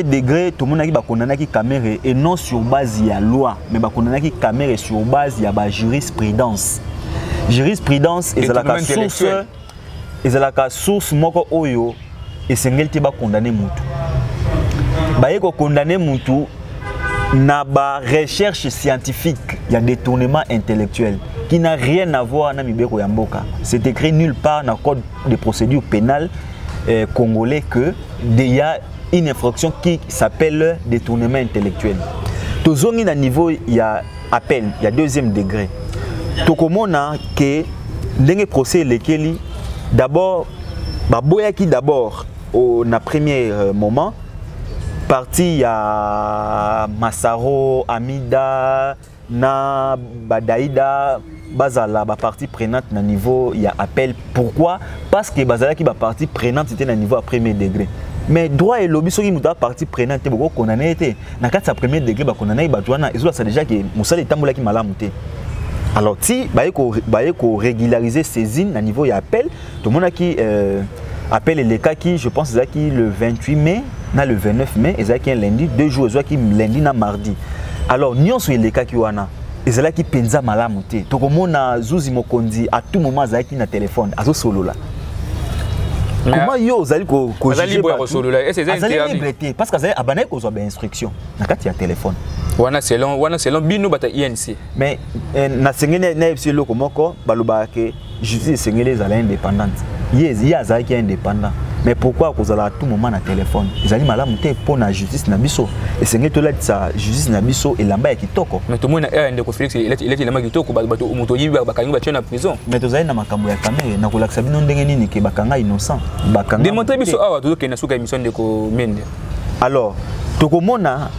degré tomonaki bakondamnaki Kamere et non sur base ya loi mais bakondamnaki Kamere sur base ya ba jurisprudence ezalaka source moko oyo et sengel te ba condamner mutu baye ko condamner mutu na ba recherche scientifique il y a détournement intellectuel qui n'a rien à voir na mibeko ya mboka c'est écrit nulle part dans le code de procédure pénale congolais que il y a une infraction qui s'appelle détournement intellectuel tozongi na niveau il y a appel il y a deuxième degré tokomona que ndenge procès lekeli d'abord baboyaki d'abord au premier moment parti ya Massaro Amida na Badaïda bazala ba partie prenante na niveau ya appel pourquoi parce que bazala qui ba partie prenante c'était na niveau à premier degré mais droit et lobby soki muta partie prenante beaucoup condamné était na kati ya premier degré ba condamné batwana izo ça déjà que musala etambola ki malamu te alors si baye ko régulariser saisine na niveau ya appel tout le monde qui appelle les cas qui je pense qui le 28 mai na le 29 mai ezaki un lundi 2 jours ezaki lundi na mardi alors nyonso les cas qui wana ezaki penza malamu te tokomona zuzi mokonzi à tout moment ezaki na téléphone azo solola comment yo ozali ko libre solola et c'est interdit parce que azali abana ko zo ba instruction na kati ya téléphone wana selon bino bata INC mais na sengene na epsi loko moko baloba ke justice sengene ezala indépendante yes azaki indépendant mais pourquoi kozala à tout moment na téléphone ezali malamu te pour na justice na biso esengeli to la justice na biso elamba ya kitoko mais tout le monde a Ndeko Félix il est elamba kitoko bato moto yiba bakangi ba na prison mais tozali na makambo ya Kamere na kolakisa bino ndenge nini ke bakanga innocent bakanga démontrer biso awa tozoke na suka émission Ndeko Mende alors tokomona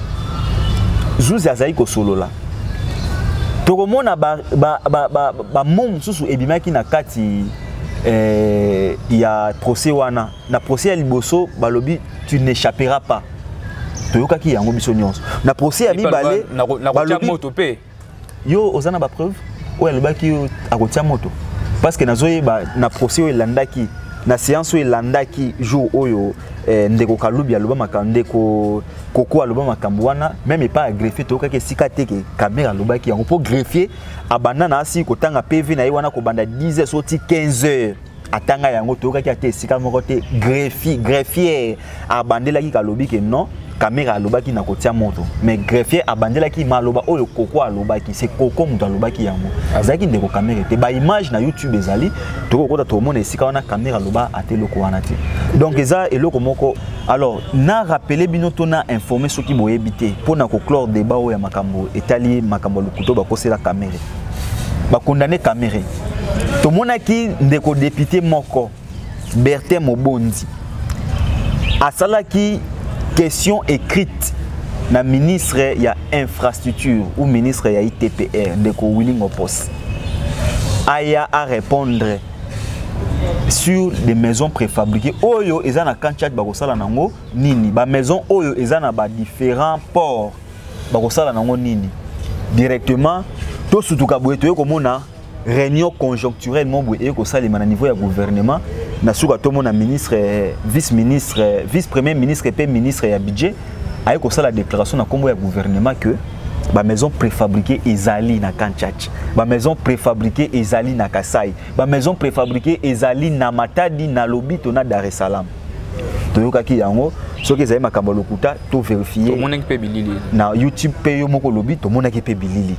zuzi azali ko solola tokomona ba mom susu ebimaki na kati ya procès wana na procès ya liboso balobi tu n'échapperas pas toyokaki yango biso nyonso na procès ya mibale na moto pe yo ozana ba preuve oyo alobaki akotia moto parce que nazoyeba na procès oyo elandaki na séance oyo elandaki jour oyo ndeko Kalubi aloba makambo ndeko Koko aloba makambo wana même pas greffier toyokaki esika te ke caméra alobaki yango po greffier abanda na asi kotanga PV na ye wana kobanda 10h soti 15h atanga yango toyokaki ate esika moko te greffier abandelaki Kalobi ke non caméra alobaki na kotia moto mais greffier abandelaki maloba oyo Koko alobaki c'est Koko muto alobaki yango azaki ndeko caméra te ba image na YouTube ezali tokokota tomona esika wana caméra aloba ateloko wana te donc eza eloko moko alors na rappeler bino tona informer soki boyebi te pona ko clore débat oyo ya makambo etali makambo lokuto bakosela caméra ba condamner caméra tomonaki ndeko député moko Bertin Mobondi asalaki question écrite na ministre ya infrastructure ou ministre ya ITPR ndeko Willing Opos aya à répondre sur des maisons préfabriquées oyo eza na kanchat bakosala nango nini ba maison oyo eza na ba différents ports bakosala nango nini directement to sutuka boye to komona réunion conjoncturelle mo boye ko salima na niveau ya gouvernement na suka tomo na ministre vice-ministre vice-premier ministre et ministre ya budget aye ko sala déclaration na kombo ya gouvernement que ba maison préfabriquée ezali na Kanchach ba maison préfabriquée ezali na Kasai ba maison préfabriquée ezali na Matadi na Lobito na Dar es Salaam toyokaki yango soki ezali makambo lokuta to vérifier na YouTube pe yo moko Lobito monaki pe bilili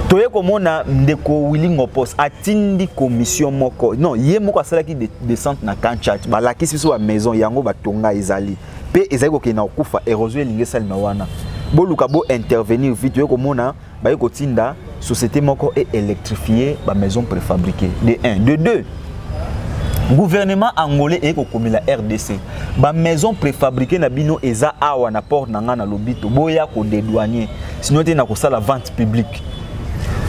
toye komona ndeko Willing Opos atindi commission moko non ye moko asalaki descente na Kanchach balakisi biso ba maison yango batonga ezali pe ezali kokena okufa érosion elingi esalima wana boluka bo intervenir vite toye komona baye kotinda société moko et électrifier ba maison préfabriquée de 1 de 2 gouvernement angolais et kokomela RDC ba maison préfabriquée na bino eza awa na port nanga na Lobito boya ko dédouanier sinon te na ko sala vente publique.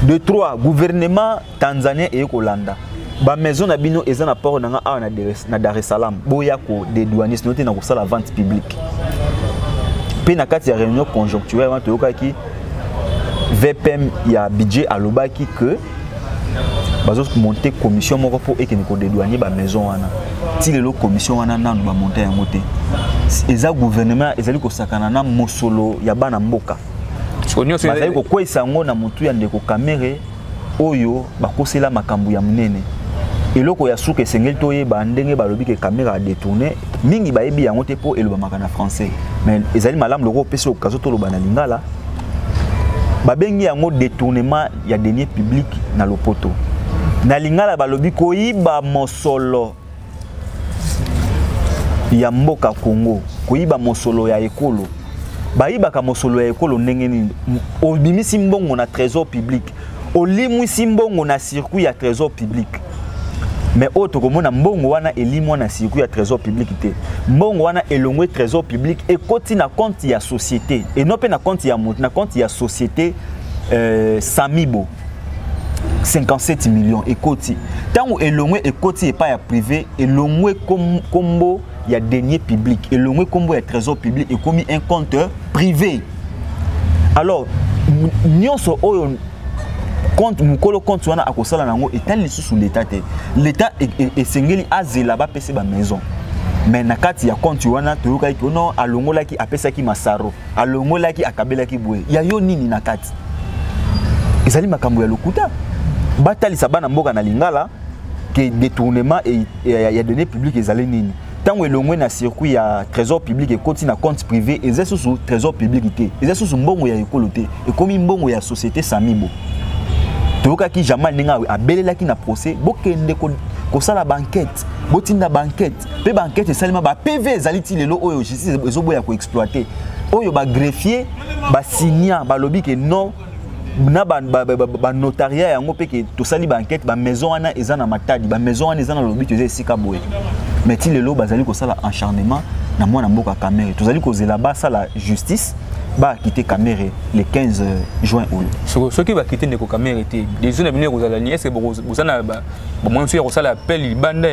De 3 gouvernement tanzanien et Kolanda ba maison na bino eza na port nanga awa na Dar es Salaam boya ko dédouanier sinon te na ko sala vente publique. Pe na kati ya réunion conjoncturelle to yokaki VPM ya budget alobaki que bazo monter commission moko pour ekeni ko dédouanier ba maison wana ti lelo commission wana nanu ba monter yango te eza gouvernement ezali ko sakana na mosolo ya bana mboka bazali ko kwesa ngo na mutu ya ndeko Kamere oyo bakosela makambo ya munene eloko ya suka esengeli toyeba ndenge balobi ke Kamera a détourné mingi bayebi yango te po eloba makana français mais ezali malamu loko pesa okazo to loba na lingala babengi yango détournement ya deniers publics na lopoto na lingala balobi koyiba mosolo ya mboka Congo koyiba mosolo ya ekolo bayiba ka mosolo ya ekolo ndenge nini obimisi mbongo na trésor public olimwisi mbongo na circuit ya trésor public mais autre komona mbongo wana elimwa na circuit ya trésor public te mbongo wana elongwe trésor public ekoti na compte ya société et non pe na compte ya na compte ya société Samibo 57 millions ekoti tango elongwe ekoti epa ya privé elongwe kombo il y a deniers publics et le combo est trésor public et commis un compte privé. Alors nyonso oyo compte mukolo compte wana akosala nango etali sous l'état te l'état est sengeli azela ba pese ba maison mais na kati ya compte wana toyoka ki non alongolaki apesaki masaro alongolaki akabelaki boye ya yo nini na kati ezali makambo ya lokuta batali sabana mboka na lingala que détournement et ya deniers publics ezali nini tango elongwe na circuit ya trésor public et koti na compte privé eza sous trésor public te eza sous mbongo ya ekolo te et komi mbongo ya société Samibo toyoka ki jamal ninga abelelaki na procès bokende ko sala banquette botinda banquette pe banquette salima ba PV ezali ti lelo oyo justice ezoboya ko exploiter oyo ba greffier ba signa ba lobby que non na ba notariat yango pe ke to sali banquette ba maison wana eza na Matadi ba maison wana eza na lobby to esika boye mais ti lelo bazali ko sala acharnement na mwana mboka Kamere tozali ko zela ba sala justice va quitter Caméré le 15 juin. Ce qui va quitter Ndeko Caméré, les zones à venir aux Alanies, c'est pour vous en avoir. Moi, je suis appel, il bande,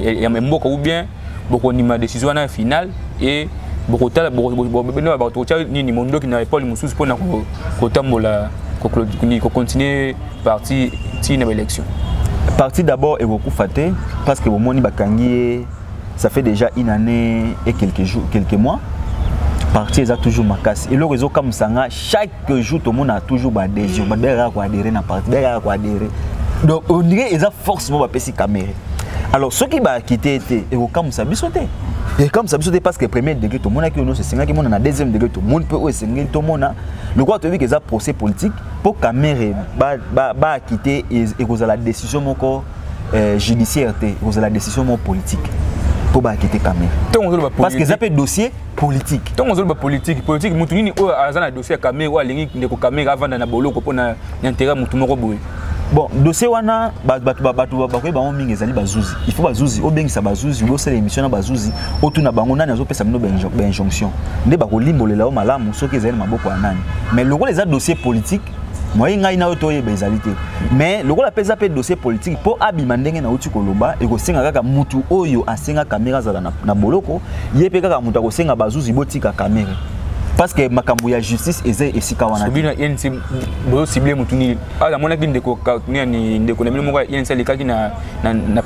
il y a même beaucoup ou bien, beaucoup de décision finale et beaucoup de ni monde qui n'avait pas le moussous pour continuer parti une élection. Parti d'abord est beaucoup faté parce que au moment où ça fait déjà une année et quelques mois. Parti est toujours ma casse. Et le réseau comme ça, chaque jour, tout le monde a toujours des adhésions. Donc, on dirait qu'ils ont forcément passer caméra. Alors, ce qui va quitter était, et comme ça, bisoté. Et comme ça, bisoté parce que premier degré, tout le monde a qui c'est 5 qui a deuxième degré, tout le monde peut aussi tout le monde a. Le quoi, tu veux qu'ils ont procès politique pour caméra, va quitter et vous avez la décision judiciaire, vous avez la décision politique. Pour quitter Cameroun. Parce que ça peut être dossier politique. Tant que politique, politique, mutunini o azana dossier Cameroun ou alingi ndeko Cameroun avant na boloko pour na intérêt mutumoko boy. Bon, dossier wana batu ba mingi ezali bazuzi. Il faut bazuzi, o bengi sa bazuzi, o sala émission na bazuzi, o tuna bango nani azo pesa mino ba injonction. Nde ba ko limbolela o malamu soki ezali maboko ya nani. Mais le les dossier politique moi ngai na oto yeba ezalité mais le rôle apesa pe dossier politique pour abima ndenge na uti koloba e ko senga kaka mutu oyo asenga caméra za na boloko yepe kaka mutu ko senga bazuzi botika caméra parce que makambo ya justice eze esika wana bina yensi bo ciblé mutu ni ala mona ki ndeko ni ndeko na mino moko yensi lekaki na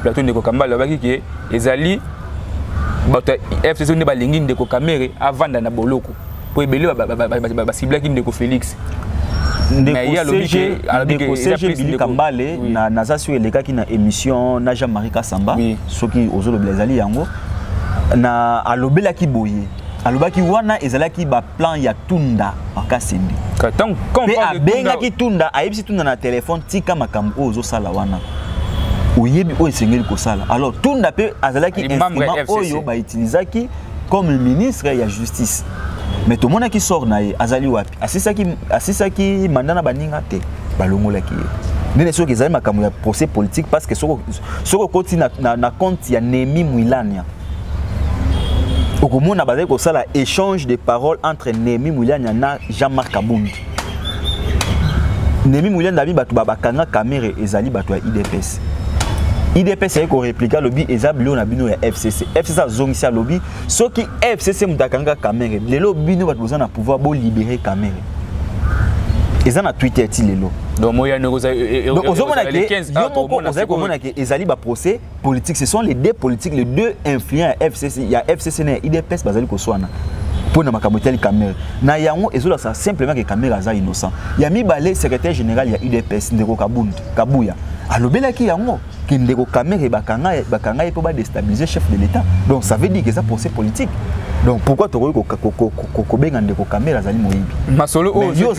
plateau ndeko kambala baki ke ezali bato FCC ne balingi ndeko caméra avanda na boloko po ebele ba ciblé ki ndeko Félix. Mais il y a le CG Kambale na sur les gars qui na émission na Jean-Marie Kassamba ceux qui aux autres blazali yango na alobela ki boye aloba ki wana ezala ki ba plan ya tunda akasindi quand benga ki tunda ayebisi tunda na téléphone tika makambo ozo sala wana oyebi o esengeli ko sala alors tunda pe azala ki instrument oyo ba utilisaki comme le ministre ya justice. Mais tout le monde qui sort na azali wapi asisa ki mandana baninga te balongola ki nene so kezali makambo ya procès politique parce que soko koti na compte ya Nemi Mwilania okomona bazali ko sala échange de paroles entre Nemi Mwilania na Jean-Marc Kabound. Nemi Mwilania dabi batu babakanga caméra ezali batu ya IDPS. IDPS est répliqué lobby ezablo na bino ya FCC. FCC a zongisi lobby ceux qui FCC mutakanga caméra. Les lobby no bat besoin na pouvoir bo libérer caméra. Ils en a Twitter ti lelo. Donc moya negoza donc que ezali ba procès politique ce sont les deux politiques les deux influents à FCC. Il y a FCC na IDPS bazali ko swana. Pour na makambo teli caméra. Na yango ezola ça simplement que caméra za innocent. Il y a Mibale secrétaire général ya IDPS Ndeko Kabuya. Alobela ki yango ki ndeko caméra bakanga et pour déstabiliser chef de l'État. Donc ça veut dire que ça procès politique. Donc pourquoi tu ko benga ndeko caméra zali moyibi. Masolo yo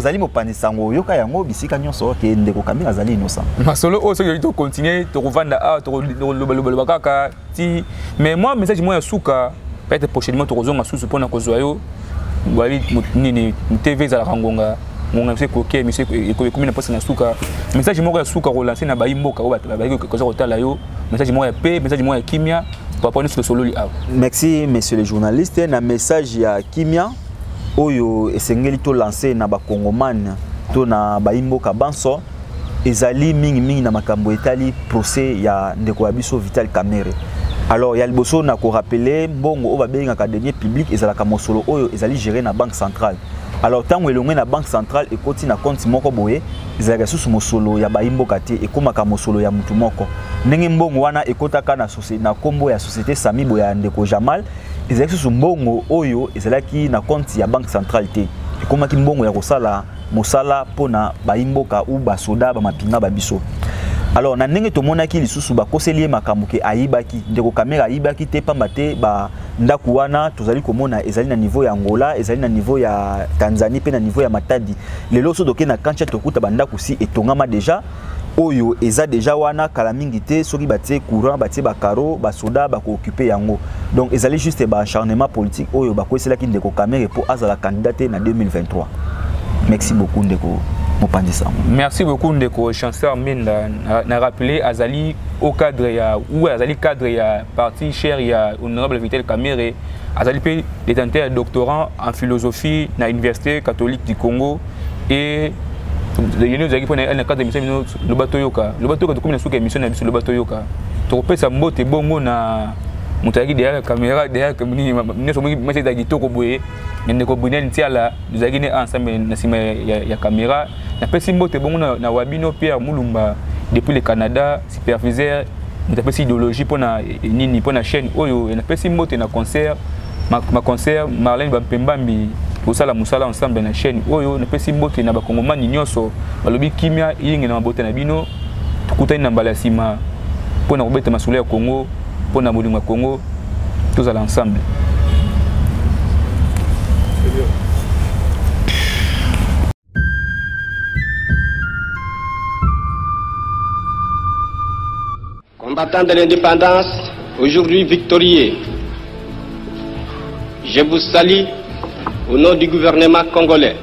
zali mo panisango yoka yango bisika nyonso ke ndeko caméra zali innocent. Masolo o soki to continuer to revendre to lo kaka ti mais moi message moi ya suka peut-être prochainement tu rozonga sous pour na kozwa yo wali nini TV za rangonga mon monsieur coquet monsieur comme na poste na suka message moi ya suka relancer na baimboka o ba ko kotala yo message moi ya paix message moi ya kimia pour prendre sur solo li a. Merci messieurs les journalistes na message ya kimia oyo esengeli to lancer na ba congomane to na baimboka banso ezali mingi na makambo etali procès ya ndeko ya biso Vital Kamerhe. Alors il y a le bosso na ko rappeler mbongo oba benga ka denier public ezalaka mosolo oyo ezali géré na banque centrale. Alors tant que elongwe na banque centrale et koti na compte moko boye ezalaka susu mosolo ya baimboka te ekomaka mosolo ya mutu moko. Ndenge mbongo wana ekotaka na société na kombo ya société Sami boya ndeko Jamal ezalaka susu mbongo oyo ezalaki na compte ya banque centrale te ekomaki mbongo ya kosala mosala pona baimboka ou basoda ba mapinga babiso. Alors na ndenge to monaki lisusu ba koseli makambo ke ayibaki ndeko caméra ayibaki te pamba te ba ndaku wana tozali komona ezali na niveau ya Angola ezali na niveau ya Tanzanie pe na niveau ya Matadi lelo so doke na kancha tokuta ba ndaku si etongama déjà oyo eza déjà wana kala mingi te soki batie courant batie ba karo ba soda ba ko occuper yango donc ezali juste ba acharnement politique oyo ba koselaki ndeko caméra pour azala candidat na 2023. Merci beaucoup ndeko. Merci beaucoup Ndeko Chancellor Minda na rappelé Azali au cadre ya ou Azali cadre ya parti cher ya honorable Vital Kamerhe azali pe détenteur ya doctorat en philosophie na Université catholique du Congo et les nous pour na cadre émission le bateau yoka comme na suka émission na biso le bateau yoka to pesa mbote bongo na mutaki derrière caméra derrière comme ni so moi c'est kitoko boye ngende ko bunel ntiala nous agine ensemble na sima ya caméra na pesi mbote bongo na wabino Pierre Mulumba depuis le Canada superviseur nous appelle idéologie pour na nini pour na chaîne oyo na pesi mbote na concert ma concert Marlène Bampembambi osala musala ensemble na chaîne oyo na pesi mbote na bakongomani nyonso balobi kimia yingi na mabote na bino tukutani na mbala sima pour na kobeta masolo ya Congo pour na bolingo ya Congo tous à l'ensemble. Combattants de l'indépendance, aujourd'hui victorieux, je vous salue au nom du gouvernement congolais.